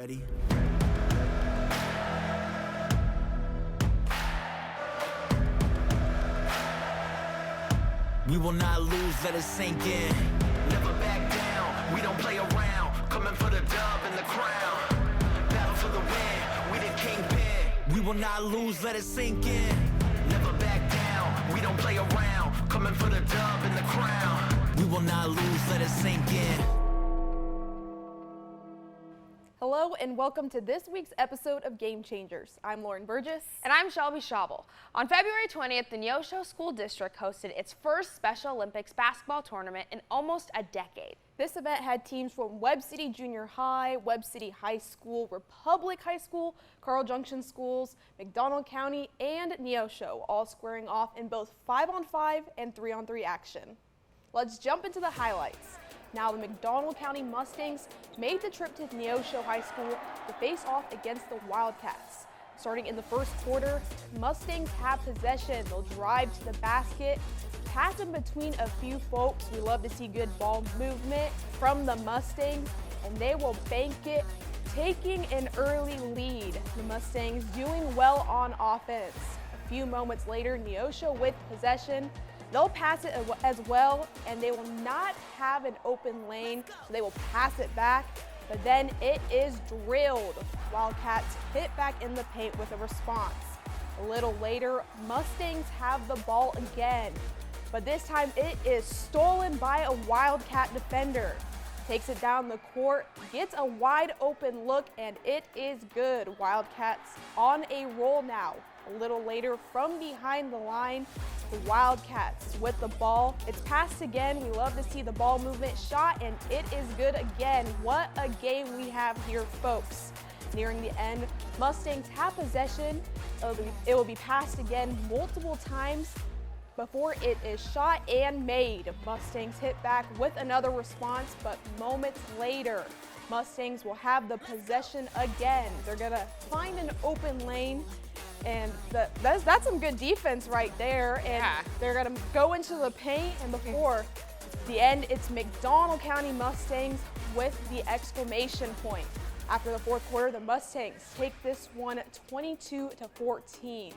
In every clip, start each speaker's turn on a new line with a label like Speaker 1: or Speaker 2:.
Speaker 1: Ready? We will not lose, let it sink in. Never back down, we don't play around. Coming for the dub and the crown. Battle for the win, we the kingpin. We will not lose, let it sink in. Never back down, we don't play around. Coming for the dub and the crown. We will not lose, let it sink in.
Speaker 2: Hello and welcome to this week's episode of Game Changers. I'm Lauren Burgess.
Speaker 3: And I'm Shelby Schaubel. On February 20th, the Neosho School District hosted its first Special Olympics basketball tournament in almost a decade.
Speaker 2: This event had teams from Webb City Junior High, Webb City High School, Republic High School, Carl Junction Schools, McDonald County, and Neosho, all squaring off in both 5-on-5 and 3-on-3 action. Let's jump into the highlights. Now the McDonald County Mustangs made the trip to Neosho High School to face off against the Wildcats. Starting in the first quarter, Mustangs have possession. They'll drive to the basket, pass in between a few folks. We love to see good ball movement from the Mustangs, and they will bank it, taking an early lead. The Mustangs doing well on offense. A few moments later, Neosho with possession. They'll pass it as well, and they will not have an open lane, so they will pass it back, but then it is drilled. Wildcats hit back in the paint with a response. A little later, Mustangs have the ball again, but this time it is stolen by a Wildcat defender. Takes it down the court, gets a wide open look, and it is good. Wildcats on a roll now. A little later, from behind the line, the Wildcats with the ball. It's passed again. We love to see the ball movement, shot, and it is good again. What a game we have here, folks. Nearing the end, Mustangs have possession. It will be passed again multiple times before it is shot and made. Mustangs hit back with another response, but moments later, Mustangs will have the possession again. They're gonna find an open lane, and that's some good defense right there. And they're gonna go into the paint, and before the end, it's McDonald County Mustangs with the exclamation point. After the fourth quarter, the Mustangs take this one 22-14.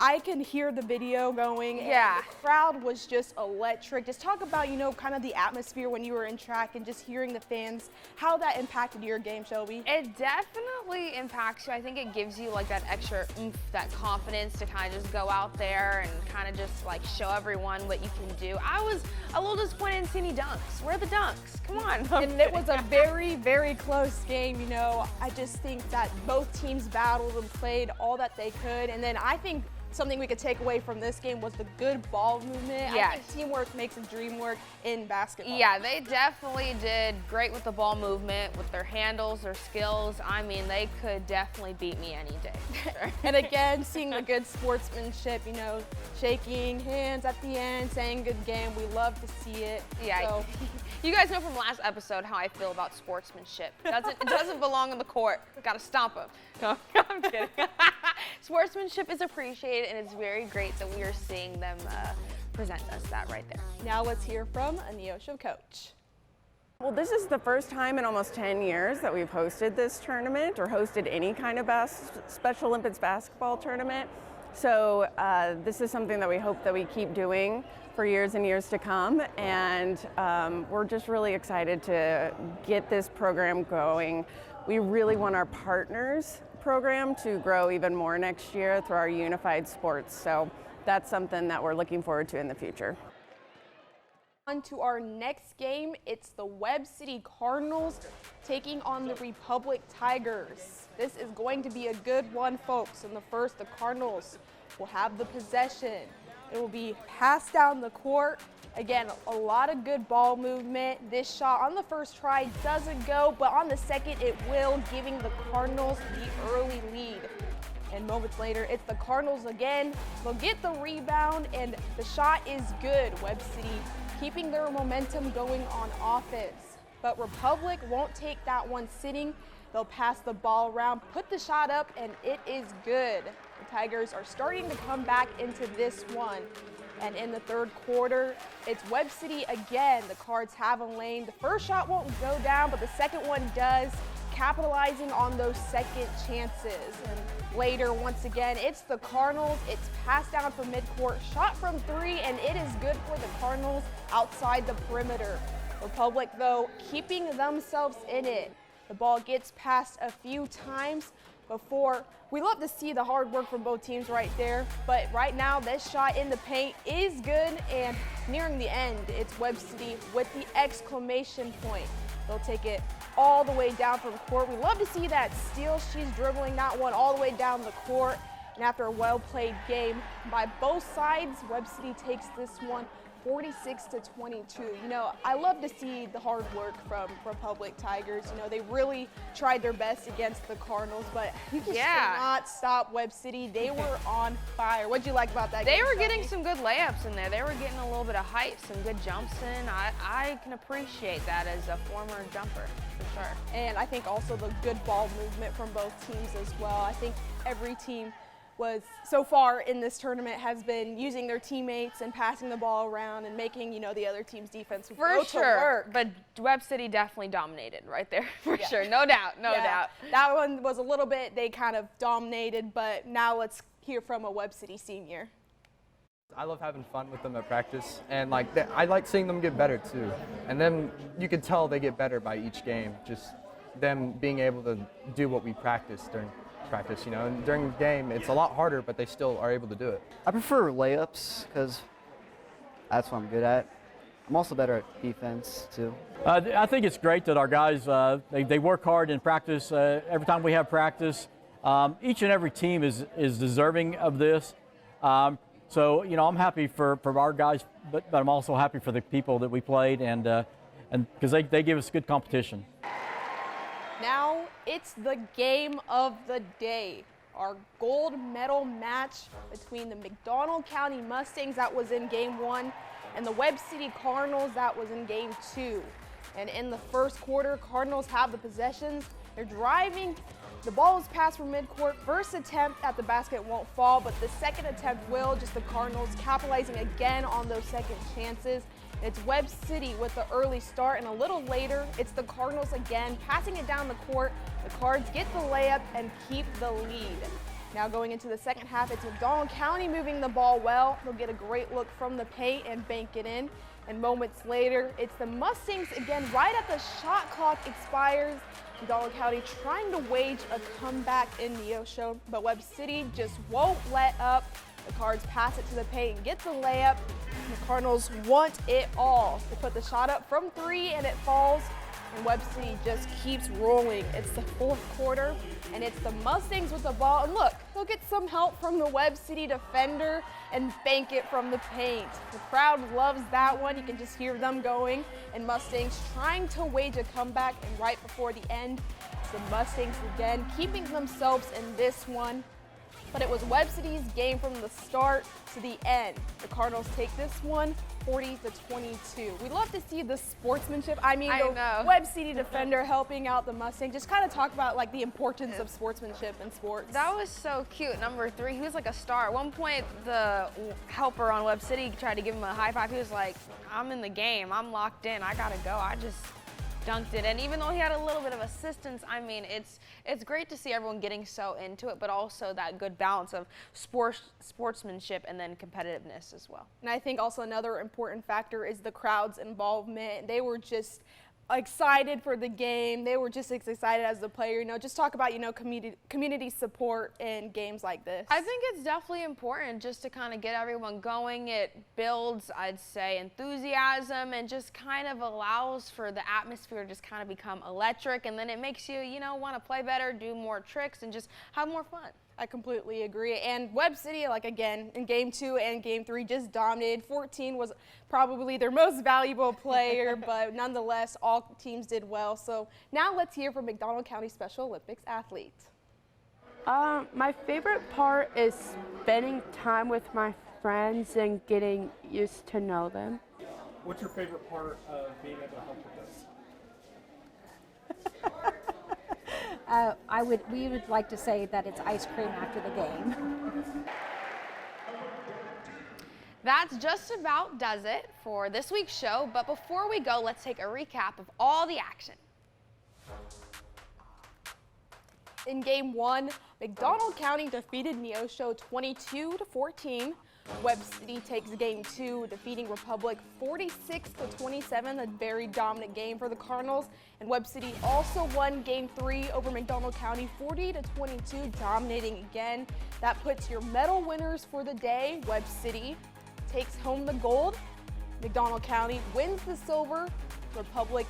Speaker 2: I can hear the video going.
Speaker 3: Yeah.
Speaker 2: And the crowd was just electric. Just talk about, kind of the atmosphere when you were in track and just hearing the fans, how that impacted your game, Shelby.
Speaker 3: It definitely impacts you. I think it gives you like that extra oomph, that confidence to kind of just go out there and kind of just like show everyone what you can do. I was a little disappointed in seeing any dunks. Where are the dunks? Come on.
Speaker 2: And it was a very, very close game. I just think that both teams battled and played all that they could. And then I think something we could take away from this game was the good ball movement.
Speaker 3: Yes.
Speaker 2: I think teamwork makes the dream work in basketball.
Speaker 3: Yeah, they definitely did great with the ball movement, with their handles, their skills. I mean, they could definitely beat me any day. Sure.
Speaker 2: And again, seeing the good sportsmanship, shaking hands at the end, saying good game. We love to see it.
Speaker 3: Yeah.
Speaker 2: So.
Speaker 3: You guys know from last episode how I feel about sportsmanship. It doesn't belong on the court. Gotta stomp them. No, I'm kidding. Sportsmanship is appreciated, and it's very great that we are seeing them present us that right there.
Speaker 2: Now let's hear from a Neosho coach.
Speaker 4: Well, this is the first time in almost 10 years that we've hosted this tournament or hosted any kind of Special Olympics basketball tournament. So this is something that we hope that we keep doing for years and years to come, and we're just really excited to get this program going. We really want our partners program to grow even more next year through our unified sports. So that's something that we're looking forward to in the future.
Speaker 2: On to our next game, it's the Webb City Cardinals taking on the Republic Tigers. This is going to be a good one, folks. In the first, the Cardinals will have the possession. It will be passed down the court. Again, a lot of good ball movement. This shot on the first try doesn't go, but on the second it will, giving the Cardinals the early lead. And moments later, it's the Cardinals again. They'll get the rebound, and the shot is good. Webb City keeping their momentum going on offense. But Republic won't take that one sitting. They'll pass the ball around, put the shot up, and it is good. The Tigers are starting to come back into this one. And in the third quarter, it's Webb City again. The Cards have a lane. The first shot won't go down, but the second one does. capitalizing on those second chances. And later, once again, it's the Cardinals. It's passed down from midcourt, shot from 3, and it is good for the Cardinals outside the perimeter. Republic, though, keeping themselves in it. The ball gets passed a few times before. We love to see the hard work from both teams right there, but right now this shot in the paint is good, and nearing the end, it's Webb City with the exclamation point. They'll take it all the way down from the court. We love to see that steal. She's dribbling that one all the way down the court, and after a well-played game by both sides, Webb City takes this one 46-22. You know, I love to see the hard work from Republic Tigers. You know, they really tried their best against the Cardinals, but you just cannot stop Webb City. They were on fire. What'd you like about that game?
Speaker 3: They were getting some good layups in there. They were getting a little bit of height, some good jumps in. I can appreciate that as a former jumper, for sure.
Speaker 2: And I think also the good ball movement from both teams as well. I think every team was so far in this tournament has been using their teammates and passing the ball around and making, you know, the other team's defense go to work.
Speaker 3: But Webb City definitely dominated right there, for sure. No doubt, no doubt.
Speaker 2: That one was a little bit, they kind of dominated, but now let's hear from a Webb City senior.
Speaker 5: I love having fun with them at practice, and I like seeing them get better too. And then you can tell they get better by each game, just them being able to do what we practice during practice, you know, and during the game it's a lot harder, but they still are able to do it.
Speaker 6: I prefer layups because that's what I'm good at. I'm also better at defense too.
Speaker 7: I think it's great that our guys, they work hard in practice. Every time we have practice, each and every team is deserving of this. So, you know, I'm happy for our guys, but I'm also happy for the people that we played, and because they give us good competition.
Speaker 2: Now it's the game of the day. Our gold medal match between the McDonald County Mustangs, that was in game 1, and the Webb City Cardinals, that was in game 2. And in the first quarter, Cardinals have the possessions. They're driving. The ball is passed from midcourt. First attempt at the basket won't fall, but the second attempt will. Just the Cardinals capitalizing again on those second chances. It's Webb City with the early start, and a little later, it's the Cardinals again, passing it down the court. The Cards get the layup and keep the lead. Now going into the second half, it's McDonald County moving the ball well. They'll get a great look from the paint and bank it in. And moments later, it's the Mustangs again, right at the shot clock expires. McDonald County trying to wage a comeback in Neosho, but Webb City just won't let up. The Cards pass it to the paint and get the layup. The Cardinals want it all. They put the shot up from 3 and it falls, and Webb City just keeps rolling. It's the fourth quarter, and it's the Mustangs with the ball. And look, they'll get some help from the Webb City defender and bank it from the paint. The crowd loves that one. You can just hear them going, and Mustangs trying to wage a comeback, and right before the end, it's the Mustangs again keeping themselves in this one. But it was Webb City's game from the start to the end. The Cardinals take this one 40-22. We love to see the sportsmanship. I mean, the Webb City defender helping out the Mustang. Just kind of talk about like the importance of sportsmanship in sports.
Speaker 3: That was so cute. Number 3, he was like a star. At one point, the helper on Webb City tried to give him a high five. He was like, I'm in the game. I'm locked in. I gotta go. I just dunked it. And even though he had a little bit of assistance, I mean, it's great to see everyone getting so into it, but also that good balance of sportsmanship and then competitiveness as well.
Speaker 2: And I think also another important factor is the crowd's involvement. They were just excited for the game. They were just as excited as the player. You know, just talk about, you know, community support in games like this.
Speaker 3: I think it's definitely important just to kind of get everyone going. It builds, I'd say, enthusiasm and just kind of allows for the atmosphere to just kind of become electric, and then it makes you, you know, want to play better, do more tricks, and just have more fun.
Speaker 2: I completely agree. And Webb City, like again, in game 2 and game 3, just dominated. 14 was probably their most valuable player, but nonetheless, all teams did well. So now let's hear from McDonald County Special Olympics athletes.
Speaker 8: My favorite part is spending time with my friends and getting used to know them.
Speaker 9: What's your favorite part of being able to help with this?
Speaker 10: We would like to say that it's ice cream after the game.
Speaker 3: That's just about does it for this week's show, but before we go, let's take a recap of all the action.
Speaker 2: in game 1. McDonald County defeated Neosho 22-14. Webb City takes game 2, defeating Republic 46-27, a very dominant game for the Cardinals. And Webb City also won game 3 over McDonald County 40-22, dominating again. That puts your medal winners for the day. Webb City takes home the gold. McDonald County wins the silver. Republic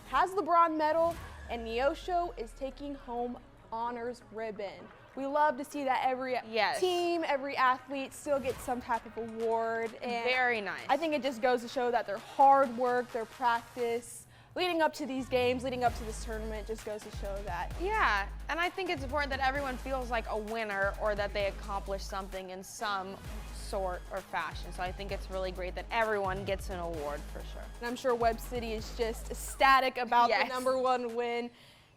Speaker 2: has the bronze medal, and Neosho is taking home honors ribbon. We love to see that every team, every athlete still gets some type of award. And
Speaker 3: very nice.
Speaker 2: I think it just goes to show that their hard work, their practice, leading up to these games, leading up to this tournament, just goes to show that.
Speaker 3: Yeah, and I think it's important that everyone feels like a winner or that they accomplished something in some sort or fashion. So I think it's really great that everyone gets an award for sure.
Speaker 2: And I'm sure Webb City is just ecstatic about the #1 win.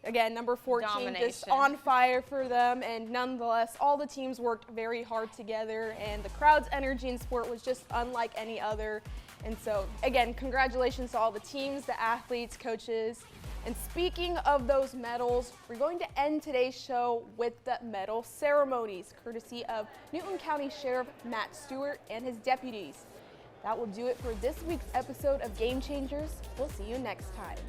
Speaker 2: Again, number 14 just on fire for them, and nonetheless, all the teams worked very hard together, and the crowd's energy in sport was just unlike any other. And so, again, congratulations to all the teams, the athletes, coaches. And speaking of those medals, we're going to end today's show with the medal ceremonies, courtesy of Newton County Sheriff Matt Stewart and his deputies. That will do it for this week's episode of Game Changers. We'll see you next time.